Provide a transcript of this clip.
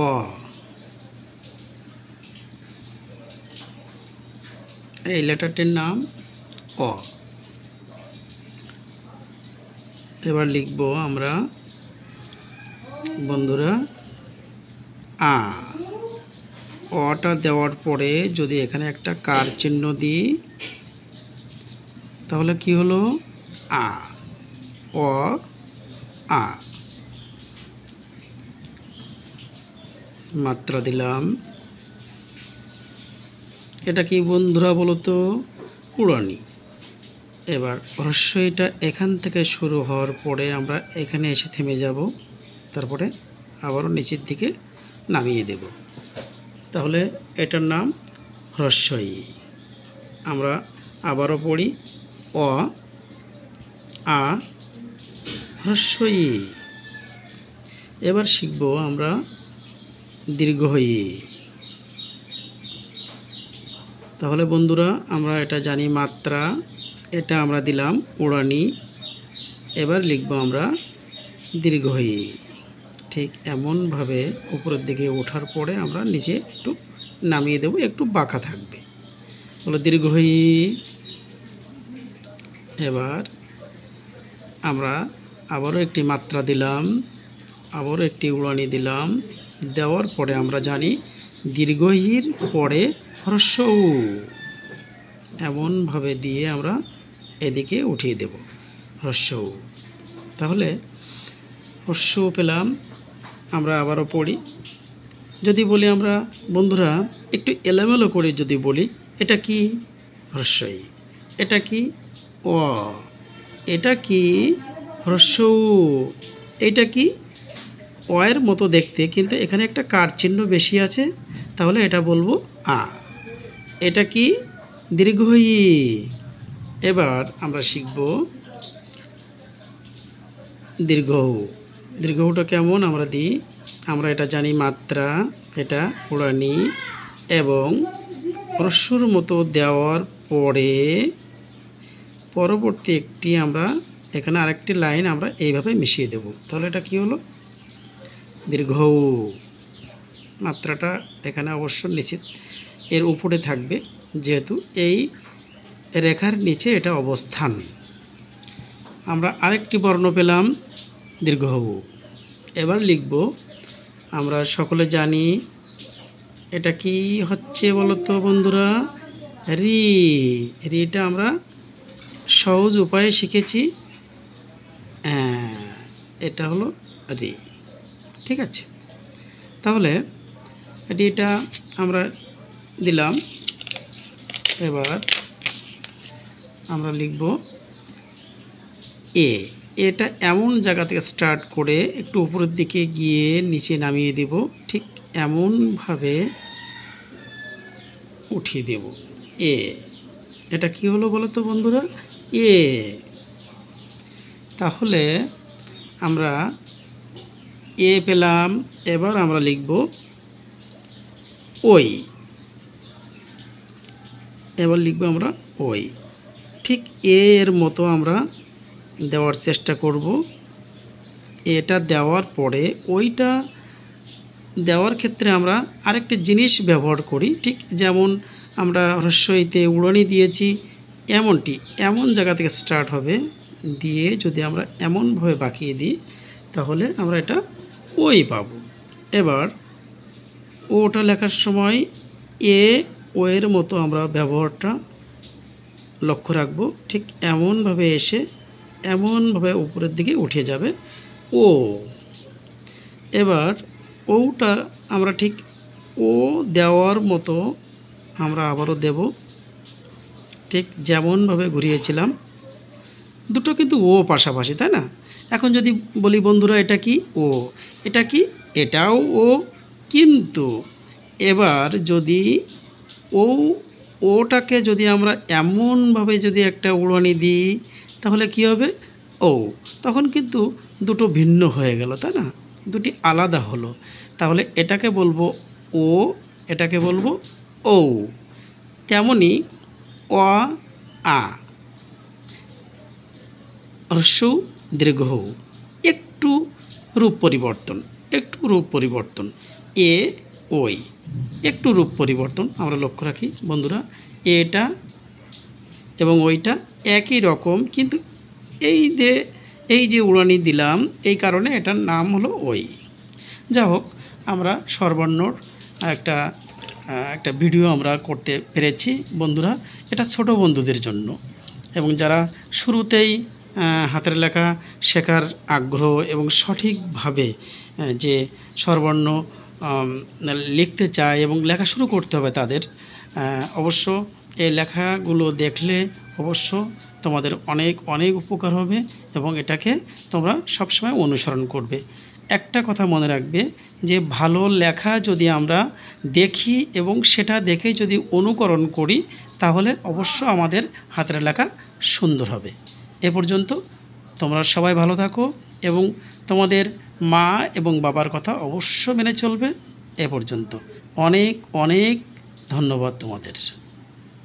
অ, এই লেটারটির নাম অ। এবার লিখব আমরা বন্ধুরা আ। অটা দেওয়ার পরে যদি এখানে একটা কার চিহ্ন দিই তাহলে কি হলো? আ, অ, আ। মাত্রা দিলাম। এটা কি বন্ধুরা বলো তো? উড়ানি। এবার হ্রস্বইটা এখান থেকে শুরু হওয়ার পরে আমরা এখানে এসে থেমে যাব, তারপরে আবারও নিচের দিকে নামিয়ে দেব। তাহলে এটার নাম হ্রস্বই। আমরা আবারও পড়ি অ, আ, হ্রস্বই। এবার শিখব আমরা দীর্ঘই। তাহলে বন্ধুরা আমরা এটা জানি মাত্রা, এটা আমরা দিলাম উড়ানি। এবার লিখব আমরা দীর্ঘই। ঠিক এমনভাবে উপরের দিকে ওঠার পরে আমরা নিচে একটু নামিয়ে দেব, একটু বাঁকা থাকবে। হলো দীর্ঘই। এবার আমরা আবারও একটি মাত্রা দিলাম, আবারও একটি উড়ানি দিলাম। দেওয়ার পরে আমরা জানি দীর্ঘইর পরে হ্রস্ব উ, এমনভাবে দিয়ে আমরা এদিকে উঠিয়ে দেব হ্রস্ব উ। তাহলে হ্রস্ব উ পেলাম। আমরা আবারও পড়ি। যদি বলি আমরা বন্ধুরা একটু এলোমেলো করে যদি বলি, এটা কি? হ্রস্বই। এটা কি? অ। এটা কি? হ্রস্ব উ। এটা কি? অ এর মতো দেখতে, কিন্তু এখানে একটা কার চিহ্ন বেশি আছে, তাহলে এটা বলবো আ। এটা কি? দীর্ঘই। এবার আমরা শিখব দীর্ঘ উ। দীর্ঘ উটা কেমন আমরা দিই? আমরা এটা জানি মাত্রা, এটা উড়ানি, এবং হ্রস্বর মতো দেওয়ার পরে পরবর্তী একটি আমরা এখানে আরেকটি লাইন আমরা এইভাবে মিশিয়ে দেব। তাহলে এটা কি হলো? দীর্ঘ উ। মাত্রাটা এখানে অবশ্য নিশ্চিত এর উপরে থাকবে, যেহেতু এই রেখার নিচে এটা অবস্থান। আমরা আরেকটি বর্ণ পেলাম দীর্ঘ উ। এবার লিখব আমরা সকলে জানি এটা কি হচ্ছে বলতো বন্ধুরা? রি। রিটা আমরা সহজ উপায়ে শিখেছি। এটা হলো রি। ঠিক আছে, তাহলে রিটা আমরা দিলাম। এবার আমরা লিখব এ। এটা এমন জায়গা থেকে স্টার্ট করে একটু উপরের দিকে গিয়ে নিচে নামিয়ে দেব, ঠিক এমনভাবে উঠিয়ে দেব এ। এটা কি হলো বলো তো বন্ধুরা? এ। তাহলে আমরা এ পেলাম। এবার আমরা লিখব ওই। এবার লিখব আমরা ওই। ঠিক এর মতো আমরা দেওয়ার চেষ্টা করব। এটা দেওয়ার পরে ওইটা দেওয়ার ক্ষেত্রে আমরা আরেকটি জিনিস ব্যবহার করি, ঠিক যেমন আমরা হ্রস্বইতে উড়ানি দিয়েছি, এমনটি এমন জায়গা থেকে স্টার্ট হবে, দিয়ে যদি আমরা এমনভাবে বাঁকিয়ে দিই তাহলে আমরা এটা ওই পাব। এবার ওটা লেখার সময় এ ও এর মতো আমরা ব্যবহারটা লক্ষ্য রাখব। ঠিক এমনভাবে এসে এমনভাবে উপরের দিকে উঠে যাবে ও। এবার ওটা আমরা ঠিক ও দেওয়ার মতো আমরা আবারও দেব, ঠিক যেমনভাবে ঘুরিয়েছিলাম। দুটো কিন্তু ও পাশাপাশি, তাই না? এখন যদি বলি বন্ধুরা এটা কি? ও। এটা কি? এটাও ও, কিন্তু এবার যদি ও ওটাকে যদি আমরা এমনভাবে যদি একটা উড়ানি দিই তাহলে কি হবে? ও। তখন কিন্তু দুটো ভিন্ন হয়ে গেল, তাই না? দুটি আলাদা হলো। তাহলে এটাকে বলবো ও, এটাকে বলবো ও। তেমনি অ, আ, হ্রস্ব উ, দীর্ঘ উ। একটু রূপ পরিবর্তন, একটু রূপ পরিবর্তন। এ ওই, একটু রূপ পরিবর্তন আমরা লক্ষ্য রাখি বন্ধুরা। এটা এবং ওইটা একই রকম, কিন্তু এই যে উড়ানি দিলাম এই কারণে এটার নাম হলো ওই। যা হোক, আমরা স্বরবর্ণর একটা একটা ভিডিও আমরা করতে পেরেছি বন্ধুরা। এটা ছোট বন্ধুদের জন্য, এবং যারা শুরুতেই হাতের লেখা শেখার আগ্রহ এবং সঠিকভাবে যে স্বরবর্ণ লিখতে চায় এবং লেখা শুরু করতে হবে তাদের, অবশ্য এই লেখাগুলো দেখলে অবশ্য তোমাদের অনেক অনেক উপকার হবে এবং এটাকে তোমরা সবসময় অনুসরণ করবে। একটা কথা মনে রাখবে যে ভালো লেখা যদি আমরা দেখি এবং সেটা দেখে যদি অনুকরণ করি তাহলে অবশ্য আমাদের হাতের লেখা সুন্দর হবে। এ পর্যন্ত তোমরা সবাই ভালো থাকো এবং তোমাদের মা এবং বাবার কথা অবশ্য মেনে চলবে। এ পর্যন্ত অনেক অনেক ধন্যবাদ তোমাদের।